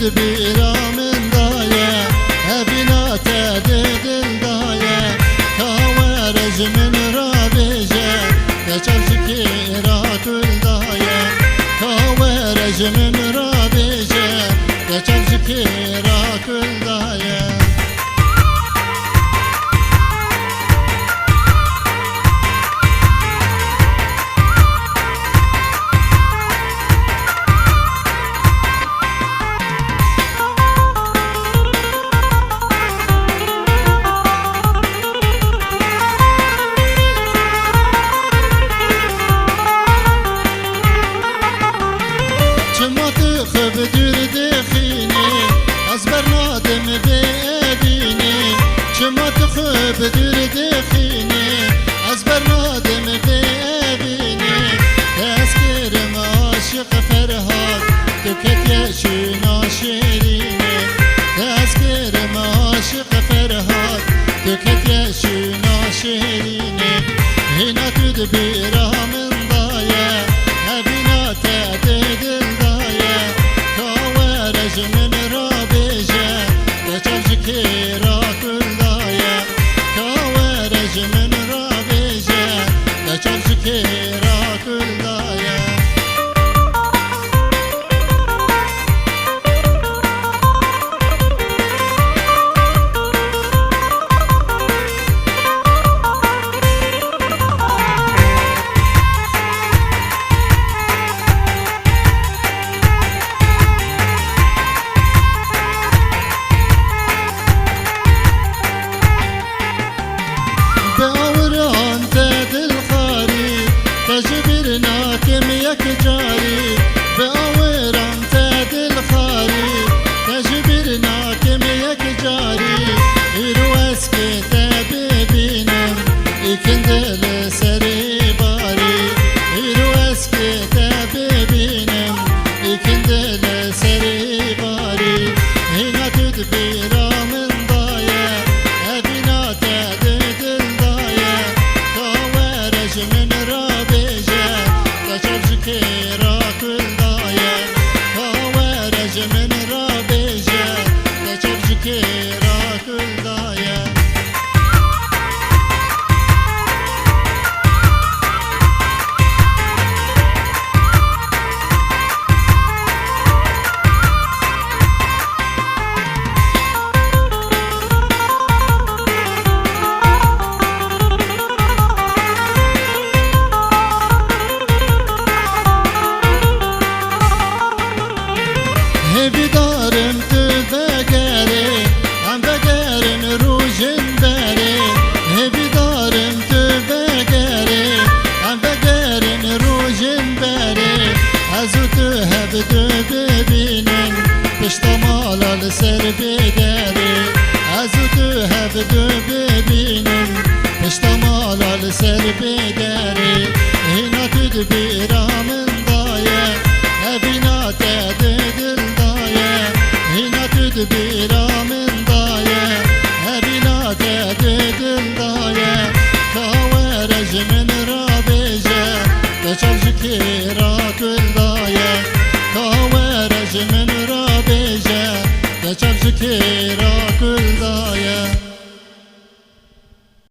تدبيرا من ضايع أبنا تدل ضايع كوارج من رابجة تشرج كيرا كل ضايع كوارج من رابجة تشرج كيرا كل ضايع بدر دخيني أصبر نادم بأديني شما تخب بدر دخيني أصبر نادم بأبيني تذكر معاشق فرهاد تكت يشينا شيريني تذكر معاشق فرهاد تكت يشينا شيريني هنا تدبيرها من ضايع أبينا تعتدل من رابجة تشرج كيرا كل ضايع كوارج من رابجة تشرج كيرا كل ضايع تجبرنا كم يكجاري بأوران تدل خاري تجبرنا كم يكجاري إرواسك تبيبينم إكندل سري باري إرواسك تبيبينم إكندل سري باري هنا تدبيرا من ضايع أبنا تدل ضايع كوارج من تشرج كيرا كل ضايع كوارج من رابجة تشرج كيرا كل ضايع بدارم تبقري عم بقرن روجن باري بدارم تبقري عم بقرن روجن باري ازو تهب دبينن تشتمال السر بداري ازو تهب دبينن تشتمال السر بداري هنا تدبيرا من ضايع أبنا تدل تدبيرا من ضايع أبنا تدل ضايع كوارج من رابجة تشرج كيرا كل ضايع كوارج من رابجة تشرج كيرا كل ضايع